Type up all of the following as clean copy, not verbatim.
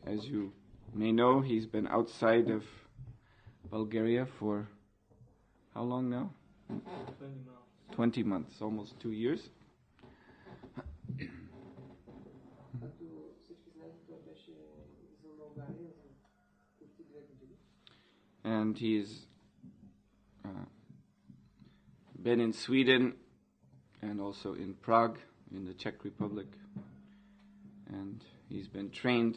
As you may know, he's been outside of Bulgaria for how long now? 20 months. 20 months, almost 2 years. And he's been in Sweden and also in Prague, in the Czech Republic. And he's been trained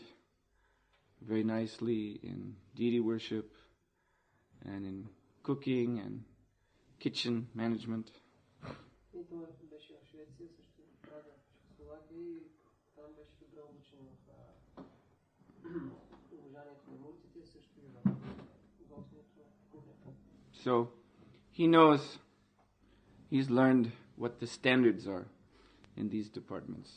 very nicely in deity worship and in cooking and kitchen management. So he knows, he's learned what the standards are in these departments.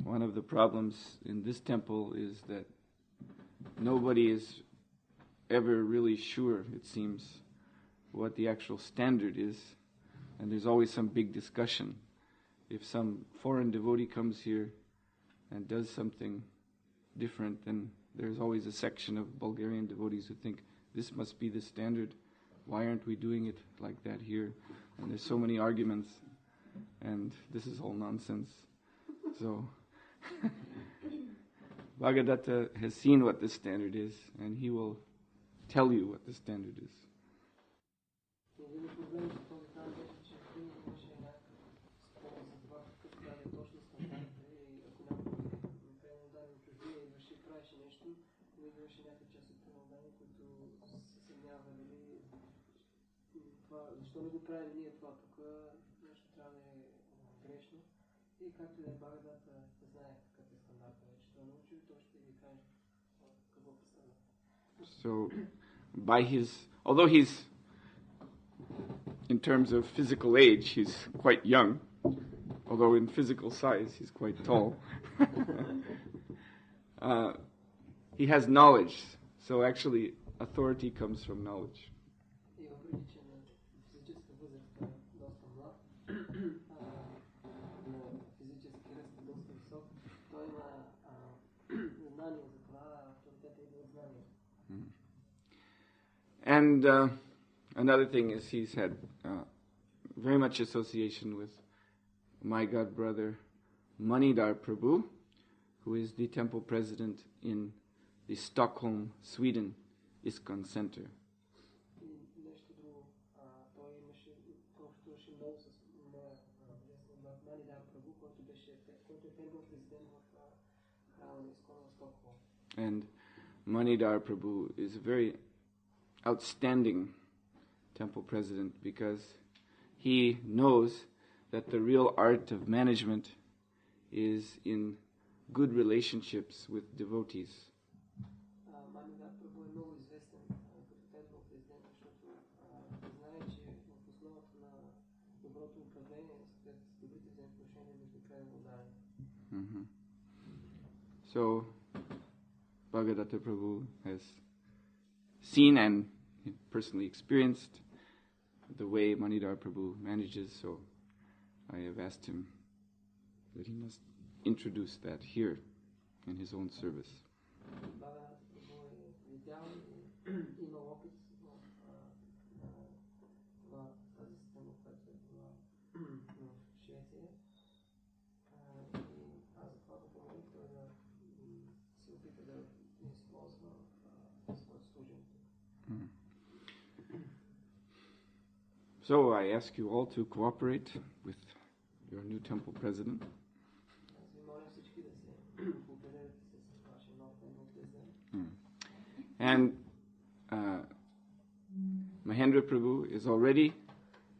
One of the problems in this temple is that nobody is ever really sure, it seems, what the actual standard is. And there's always some big discussion. If some foreign devotee comes here and does something different, then there's always a section of Bulgarian devotees who think, this must be the standard. Why aren't we doing it like that here? And there's so many arguments, and this is all nonsense. So Bhagadatta has seen what the standard is, and he will tell you what the standard is. So, although he's, in terms of physical age, he's quite young, although in physical size he's quite tall, he has knowledge. So actually, authority comes from knowledge. And another thing is he's had very much association with my god brother Manidhar Prabhu, who is the temple president in the Stockholm, Sweden ISKCON Center. And Manidhar Prabhu is a very outstanding temple president because he knows that the real art of management is in good relationships with devotees. Mm-hmm. So Bhagadatta Prabhu has seen and personally experienced the way Manidhar Prabhu manages, so I have asked him that he must introduce that here in his own service. So I ask you all to cooperate with your new temple president. And Mahendra Prabhu is already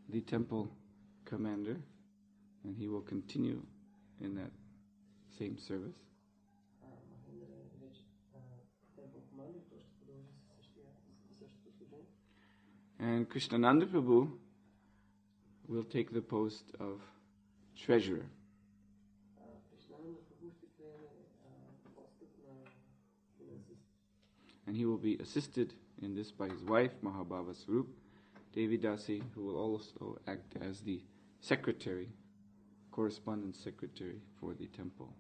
the temple commander, and he will continue in that same service. And Krishnananda Prabhu will take the post of treasurer. And And he will be assisted in this by his wife, Mahabhava Swarup Devi Dasi, who will also act as the secretary, correspondence secretary for the temple.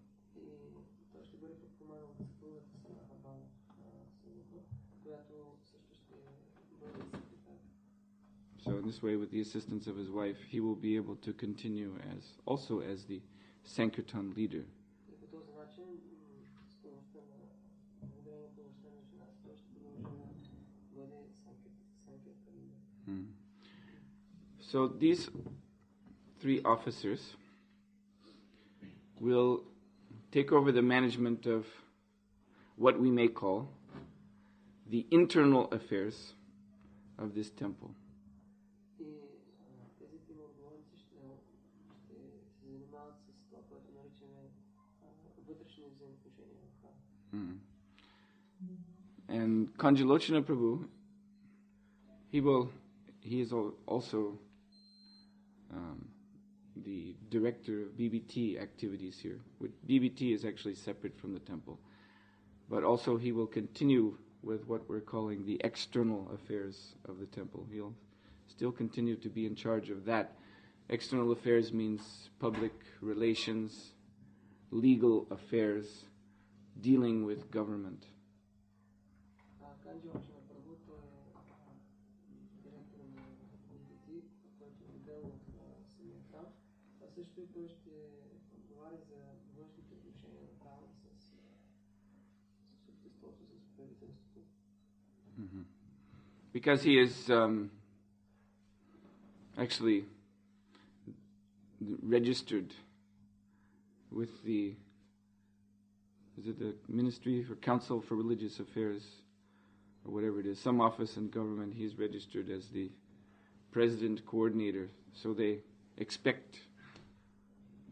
So in this way, with the assistance of his wife, he will be able to continue also as the Sankirtan leader. So these three officers will take over the management of what we may call the internal affairs of this temple. And Kanjalochana Prabhu, he is also the director of BBT activities here. BBT is actually separate from the temple. But also he will continue with what we're calling the external affairs of the temple. He'll still continue to be in charge of that. External affairs means public relations, legal affairs, dealing with government. Because he is actually registered with the Ministry for Council for Religious Affairs, or whatever it is, some office in government. He's registered as the president coordinator, so they expect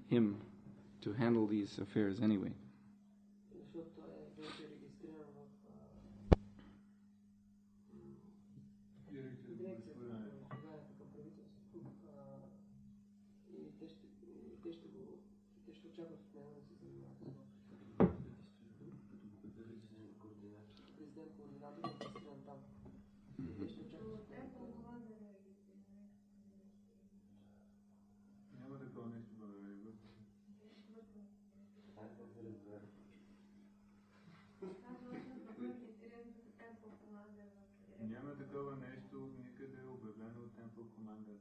him to handle these affairs anyway. Няма такова нещо никъде обявено от Temple Commander.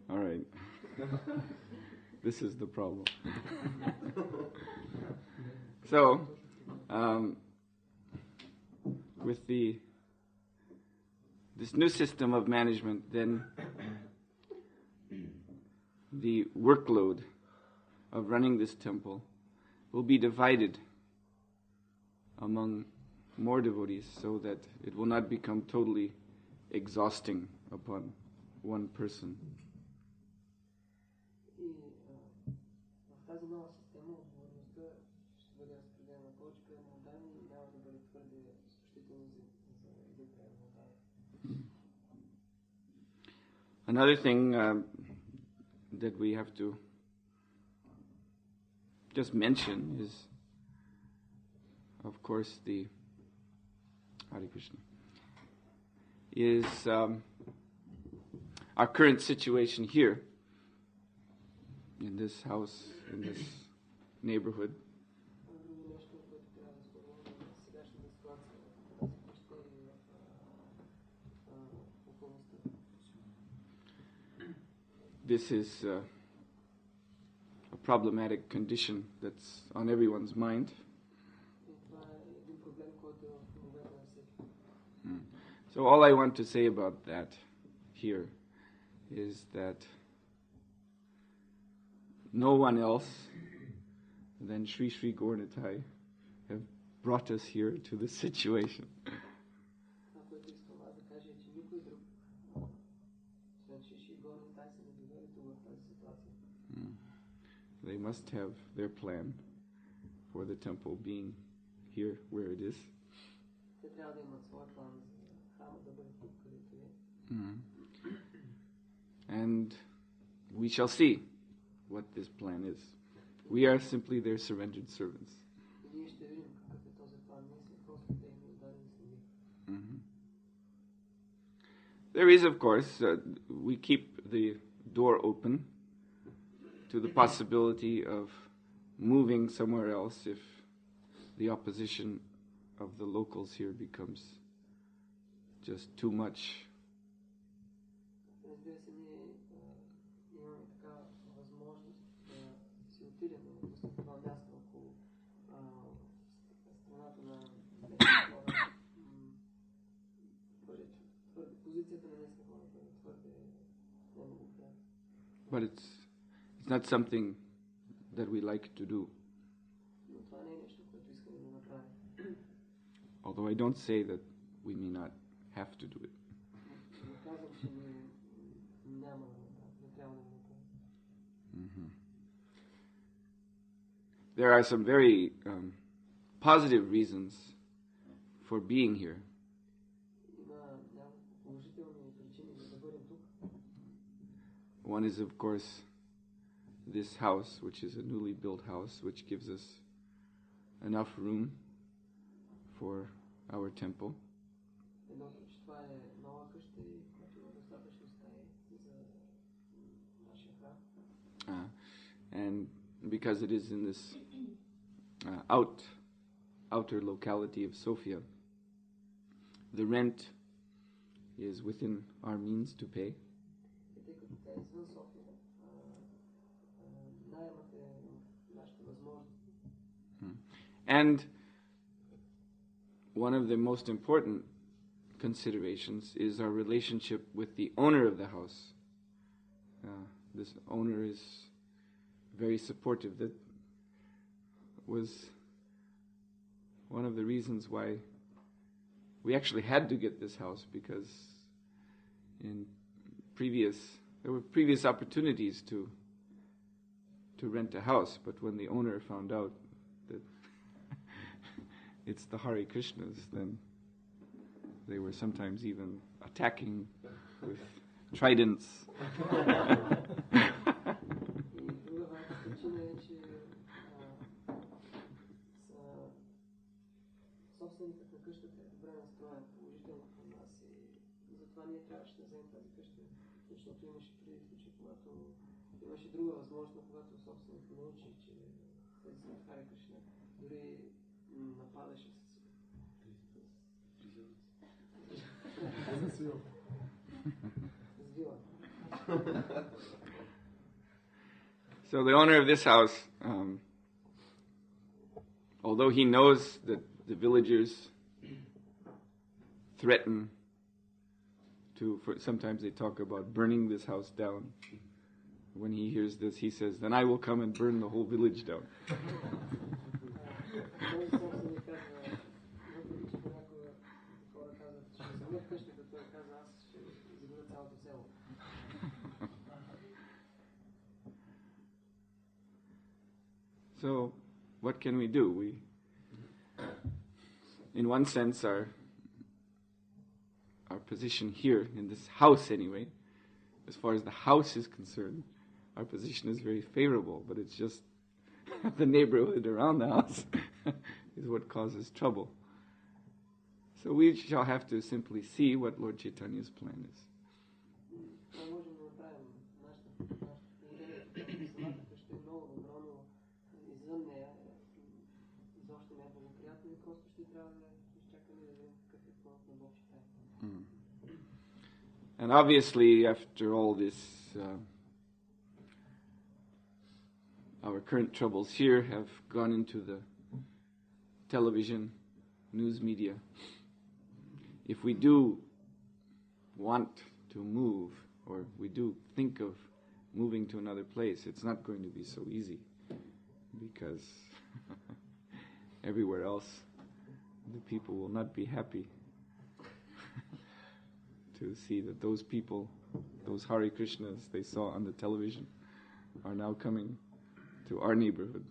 All right. This is the problem. So, with this new system of management, then the workload of running this temple will be divided among more devotees so that it will not become totally exhausting upon one person. Another thing that we have to just mention is, of course, the Hare Krishna, is our current situation here in this house, in this neighborhood. This is a problematic condition that's on everyone's mind. So all I want to say about that here is that no one else than Sri Sri Gaurnitai have brought us here to this situation. They must have their plan for the temple being here where it is. And we shall see what this plan is. We are simply their surrendered servants. Mm-hmm. There is, of course, we keep the door open to the possibility of moving somewhere else if the opposition of the locals here becomes just too much. But it's not something that we like to do. Although I don't say that we may not have to do it. Mm-hmm. There are some very positive reasons for being here. One is, of course, this house, which is a newly built house, which gives us enough room for our temple. And because it is in this outer locality of Sofia, the rent is within our means to pay. And one of the most important considerations is our relationship with the owner of the house. This owner is very supportive. That was one of the reasons why we actually had to get this house, because there were previous opportunities to rent a house, but when the owner found out that it's the Hare Krishnas, then they were sometimes even attacking with tridents. So the owner of this house, although he knows that the villagers threaten sometimes they talk about burning this house down. When he hears this, he says, "Then I will come and burn the whole village down." So, what can we do? We, in one sense, our position here, in this house anyway, as far as the house is concerned, our position is very favorable, but it's just the neighborhood around the house is what causes trouble. So we shall have to simply see what Lord Chaitanya's plan is. And obviously, after all this, our current troubles here have gone into the television, news media. If we do want to move, or we do think of moving to another place, it's not going to be so easy, because everywhere else the people will not be happy to see that those people, those Hare Krishnas they saw on the television, are now coming to our neighborhood.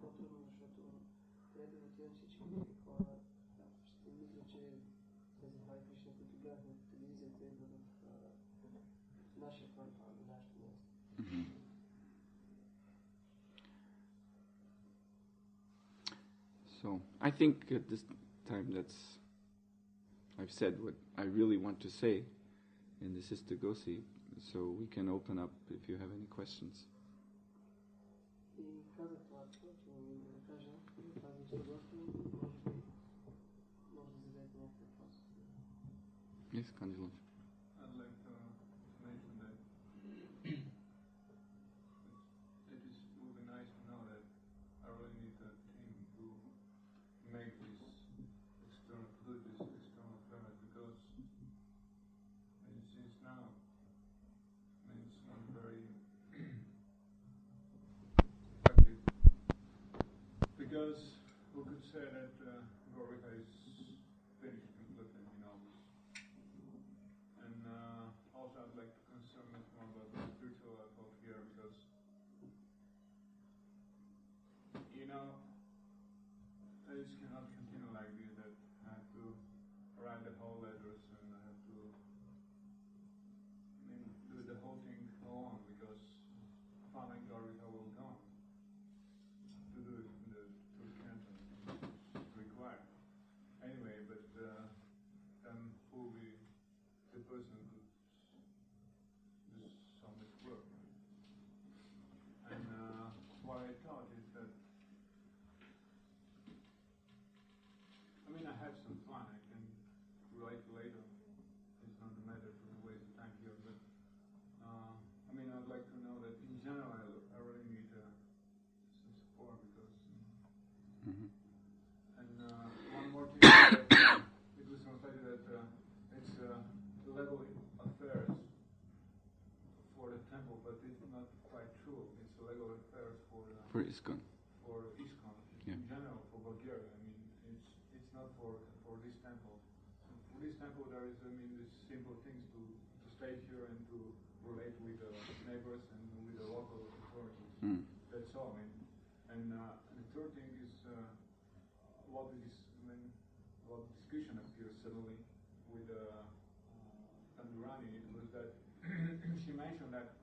по-трудно, защото където отивам всички хора ще мисля, че тези Хари Кришна, които гледахме по телевизията, идват в нашия квартал, в нашето място. So, I think at this time I've said what I really want to say, and this is to go see, so we can open up if you have any questions. Yes, Kanjilov. I'd like to mention that it is really nice to know that I really need a team to make this external affairs, because since now it's not very effective, because we could say that Gorika is finished completely in all this. And also I'd like to concern much more about the spiritual life here, because it cannot continue like this, that I have to write the whole letters and I have to do the whole thing alone, because following Gorika will go on to do it in the two cantons required. Anyway, but then who will be the person who do so much work? And what I thought is that, I have some fun, I can relate later, it's not a matter to waste time here, but I'd like to know that in general I really need some support, because and one more thing, that, it was translated that it's legal affairs for the temple, but it's not quite true. It's legal affairs for ISKCON. For ISKCON, yeah. In general for Bulgaria. It's not for this temple. For this temple, there is these simple things to stay here and to relate with the neighbors and with the local authorities. That's all. And the third thing is a lot of discussion appears suddenly with Tandurani. It was that she mentioned that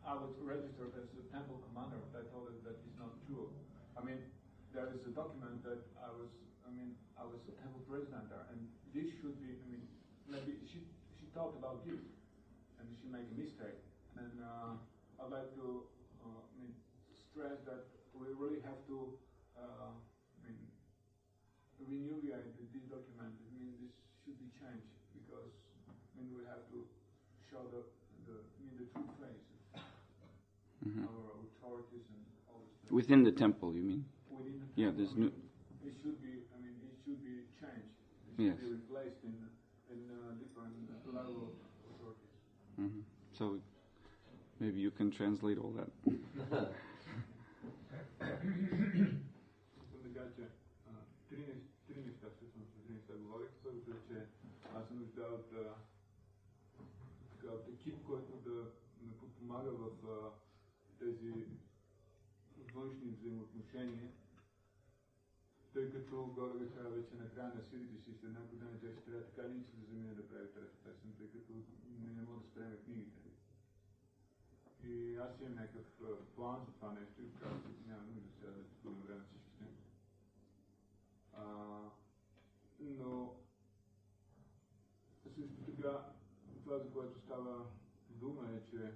I was registered as a temple commander, but I told her that is not true. There is a document that I was a temple president there, and this should be, maybe she talked about this, and she made a mistake. And I'd like to stress that we really have to renew this document. This should be changed, because we have to show the true face of our authorities and all this stuff. Within the temple, you mean? Within the temple. Yeah, there's no. It should be. It should be changed. It should Yes. be replaced in different level of authorities. So maybe you can translate all that. Три неща говорих. Първото е, че аз съм нуждал от екип, който да ме подпомага в тези външни взаимоотношения, тъй като горе вече вече на края на силите си, след няколко дена тя ще трябва така ли да замине да прави трета песен, тъй като не мога да спреме книгите. И аз имам някакъв план за това нещо и казвам, че няма нужда сега да губим време всички с него. Но също така, това, за което става дума, е, че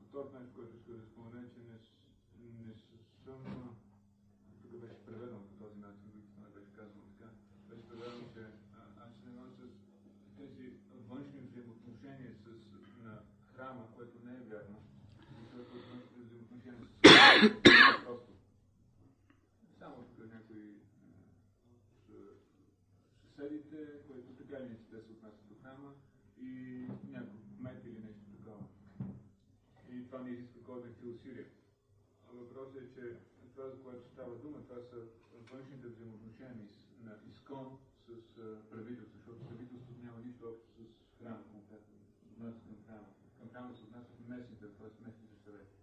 второто нещо, което иска да спомена, е, че не съм, тук беше преведено по този начин, който не беше казано така, беше преведено, че аз се занимавам с тези външни взаимоотношения на храма, което не е вярно, защото външните взаимоотношения с храма е просто. Само тук някои съседите, които така или иначе те се отнасят до храма, и някой кмет или нещо такова. И това не изисква кой да хил усилия. Въпросът е, че това, за което става дума, това са външните взаимоотношения на ИСКОН с правителството, защото правителството няма нищо общо с храма конкретно. Отнася към храма. Към храма се отнасят местните, т.е. местните съвети.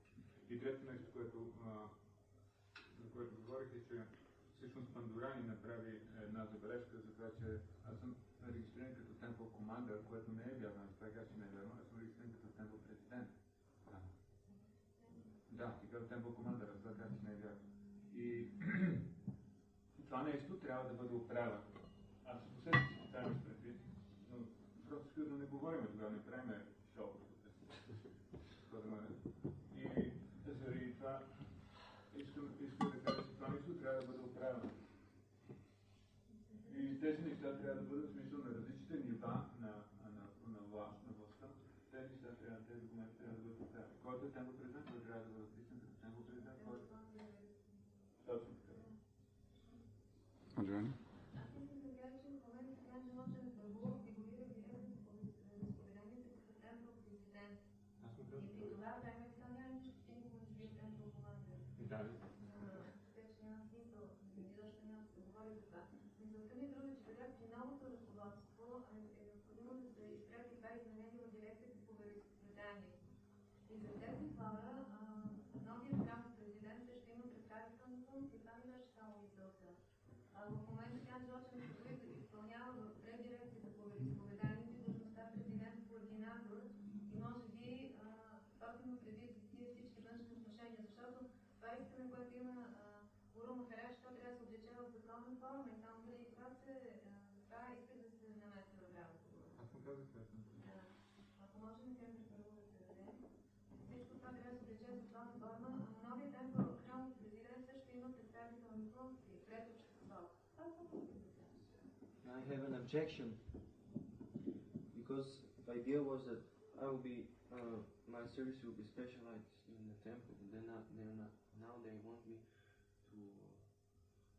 И трето нещо, което въпреки че всъщност Пандурани направи една забележка за това, че аз съм регистриран като темпъл командър, което не е вярно, аз така че не е вярно, аз съм регистриран като темпъл президент. Да, и като темпъл командър, аз така че не е вярно. И това нещо трябва да бъде оправено. Аз по себе си поставям предвид, но просто искам да не говорим тогава, не правим шоу. И заради това искам да кажа, че това нещо трябва да бъде оправено. И тези неща трябва да бъдат в смисъл на различните нива на властта. Тези неща тези документи трябва да бъдат оправени. Който е темпо президент, той трябва да бъде отличен като темпо президент, който точно така. Аджани? Аз искам да кажа, че в момента Княжа Ночен Първо фигурира директно по изповеданието като темпъл президент. И при това време това няма нищо, че никога не бил темпъл командър. Да. Така че няма смисъл, изобщо няма да се говори за това. Мисълта ми е друга, че така при новото ръководство е необходимо да се изпрати това изменение в дирекцията по вероизповедание. И за тези хора новият храм президент също има представителна функция. Това ми беше само мисълта. В момента тя точно се изпълнява в две дирекции по вероизповеданието и длъжността президент-координатор и може би точно предвид тия всички външни отношения, защото това искане, което има Сухотра Махараджа, то трябва да се облече в законна форма и само преди това иска да се намеси в работа. Аз съм казах това. Ако може на темпър първо да се даде, всичко това трябва да се облече в законна форма, но новият темпър храмов президент също има представителни функции пред обществото. I have an objection because the idea was that I will be my service will be specialized in the temple. Now they want me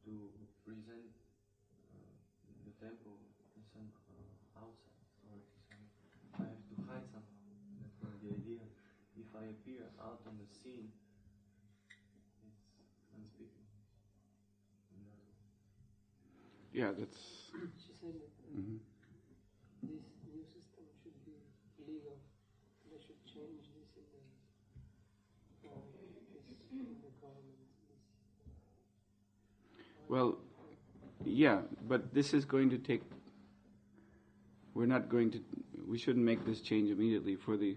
to present the temple in some outside authorities. I have to hide somehow. That was the idea. If I appear out on the scene, it's unspeakable. Yeah, that's. She said that this new system should be legal. They should change this in the government. Well, yeah, but this is going to take. We shouldn't make this change immediately for the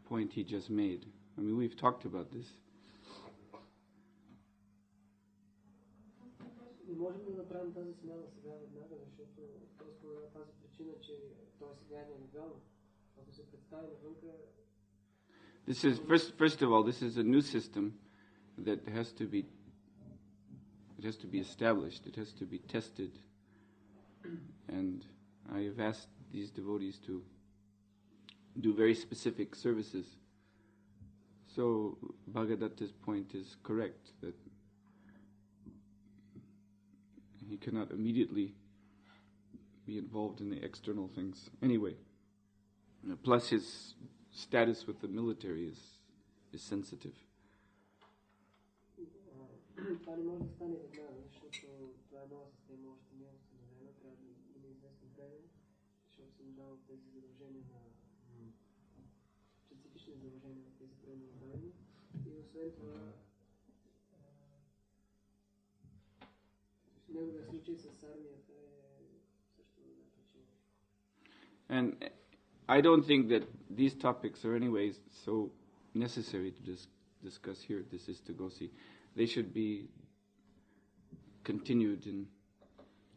point he just made. I mean, we've talked about this. Не можем да направим тази смяна сега веднага, защото просто е тази причина, че той сега е нелегално. Ако се представи навънка... This is first of all, this is a new system that has to be established. It has to be tested, and I have asked these devotees to do very specific services. So Bhagadatta's point is correct that he cannot immediately be involved in the external things. Anyway, plus his status with the military is sensitive. Това не може да стане веднага, защото това е нова система, още не е установена, трябва да има известно време, защото се нуждава от тези задължения на специфични задължения на тези предназначени. И освен това, неговия случай с армията е също една причина. And I don't think that these topics are anyways so necessary to discuss here at this Istagosi. They should be continued in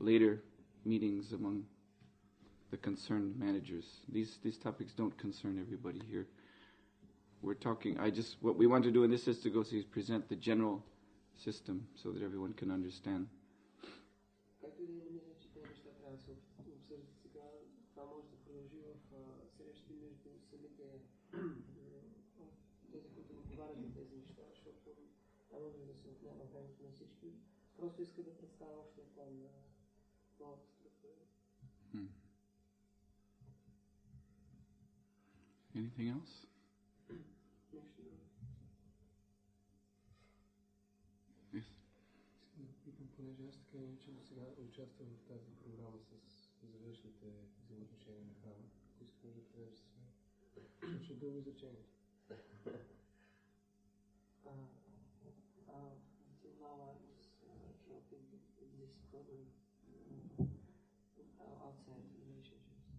later meetings among the concerned managers. These topics don't concern everybody here. We're talking, what we want to do in this Istagosi is present the general system so that everyone can understand. Както и да не мисля, че тези неща трябва да се обсъждат сега, това може да продължи в срещи между самите тези, които отговарят за тези неща, защото няма да се отнема времето на всички. Просто иска да представя общия план на новата структура. Anything else? Нещо друго. Yes. Искам да питам, понеже аз така иначе до сега участвам в тази програма с завършните взаимоотношения на храма, ако искам да кажа с мен. Защото е дълго изречение. Until now think this problem outside relationships.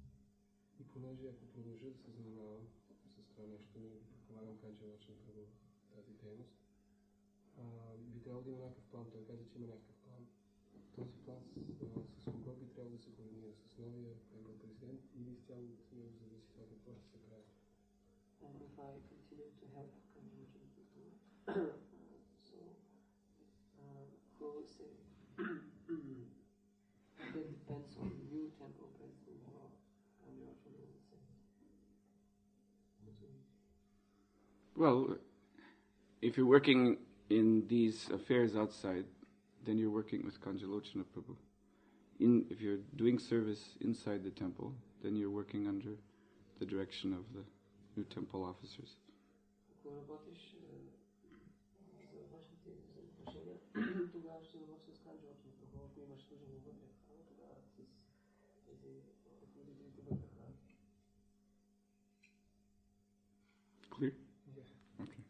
И понеже ако продължа да се занимавам с това нещо, да помагам Канчалочна Прабу в тази дейност, би трябвало да има някакъв план. Той каза, че има някакъв план. Този план с кого би трябвало да се координира? С новия президент или изцяло от него зависи това какво ще се прави? And if I continue to help Kanchalochna Prabhu, so who will say that depends on the new temple president or Kanchalochna will say. Well, if you're working in these affairs outside, then you're working with Kanchalochna Prabhu. If you're doing service inside the temple, then you're working under the direction of the new temple officers. Ако работиш за външните взаимоотношения, тогава ще работиш с Канчалочна Прабhu. Ако имаш служение вътре в храма, тогава с тези ръководителите вътре в храма. Clear? Yeah. Okay.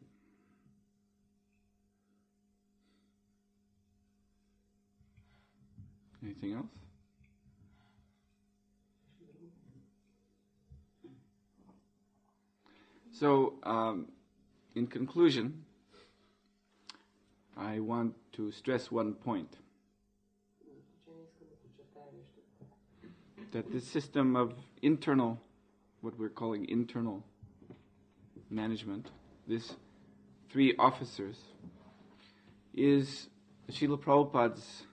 Anything else? So, in conclusion, I want to stress one point. That this system of internal, what we're calling internal management, this 3 officers, is Srila Prabhupada's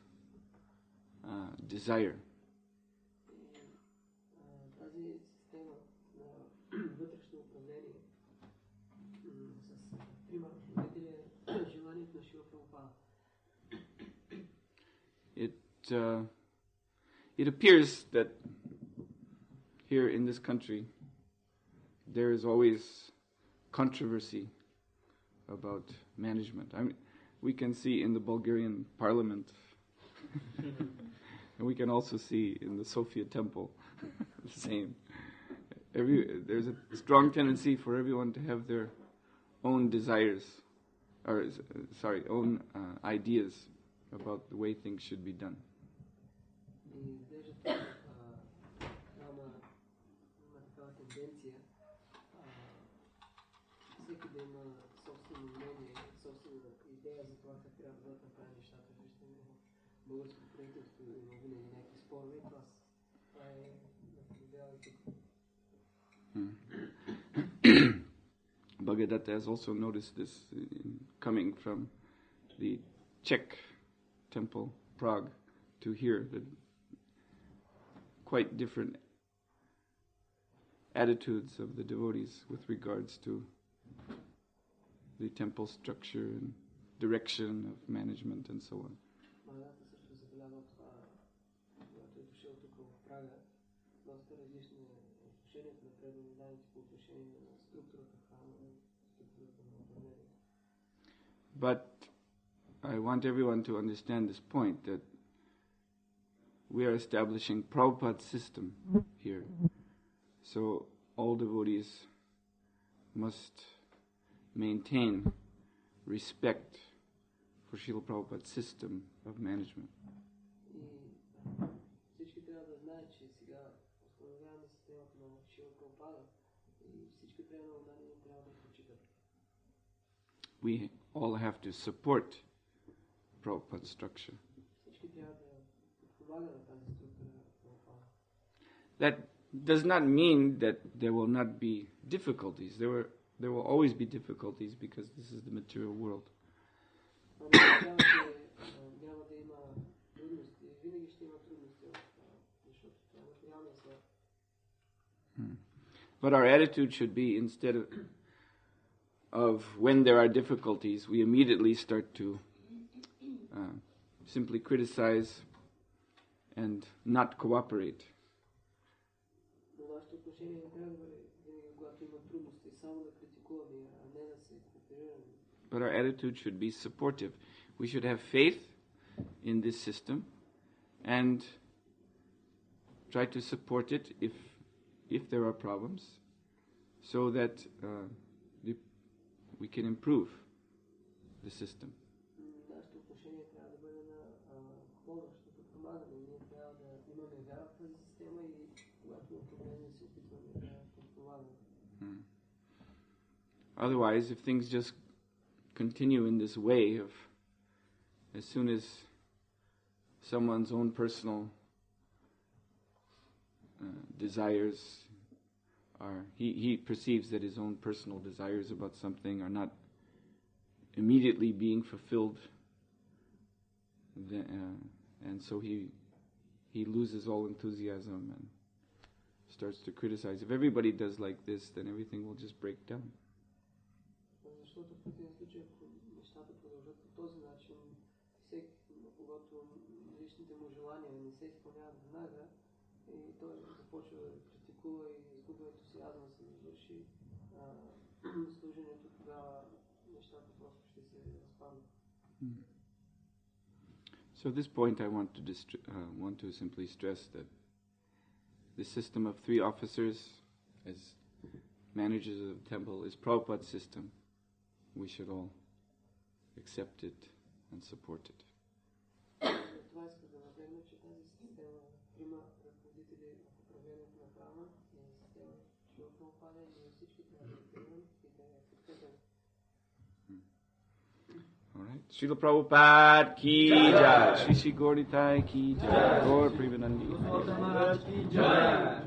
desire. Тази система на вътрешно управление с 3 ръководители е желанието на Шрила Прабхупада. It appears that here in this country there is always controversy about management. I mean, we can see in the Bulgarian parliament and we can also see in the Sophia temple the same. There's a strong tendency for everyone to have their own desires, own ideas about the way things should be done. И изглежда има такава тенденция всеки да има собствено мнение, собствена идея за това как трябва да бъдат направени нещата. Виждаме българското правителство има винаги някакви спорове и това е наблюдава и тук. Bhagadatta has also noticed this coming from the Czech temple, Prague, to here, that quite different attitudes of the devotees with regards to the temple structure and direction of management and so on. Бхагадата също забелязва това, когато е дошъл тук в Прага, доста различни отношението на преданните по отношение на структурата в храма и структурата на управлението. But I want everyone to understand this point, that we are establishing Prabhupada's system here. So all devotees must maintain respect for Srila Prabhupada's system of management. И всички трябва да знаят, че сега установяваме системата на Шрила Прабхупада и всички преданни трябва да почитат. We all have to support Prabhupada's structure. Всички трябва да подпомагат на тази структура на Прабхупада. That does not mean that there will not be difficulties. There will always be difficulties because this is the material world. Няма да има трудности. Винаги ще има трудности, защото това е материалния свят. But our attitude should be, instead of when there are difficulties, we immediately start to simply criticize and not cooperate. Но нашето отношение не трябва да бъде винаги, когато има трудности, само да критикуваме, а не да се кооперираме. But our attitude should be supportive. We should have faith in this system and try to support it if there are problems, so that we can improve the system. Нашето отношение трябва да бъде на помощното помагане. Ние трябва да имаме вяра в тази система и когато има проблеми да се опитваме да помагаме. Otherwise, if things just continue in this way of as soon as someone's own personal desires are, he perceives that his own personal desires about something are not immediately being fulfilled, and so he loses all enthusiasm and starts to criticize. If everybody does like this, then everything will just break down. Защото в един случай, ако нещата продължат по този начин, всеки, когато личните му желания не се изпълняват веднага, и той започва да критикува и изгубва ентусиазма да се извърши служението, тогава нещата просто ще се разпаднат. So at this point I want to simply stress that the system of 3 officers as managers of the temple is Prabhupada's system. We should all accept it and support it. Това иска да наблегна, че тази система има ръководители в управлението на храма и система Шрила Прабхупада и ние всички трябва да приемем и да я подкрепим. All right. Srila Prabhupada ki jai. Shri Shri Gauritai ki jai. Gaur Premanandi ki jai.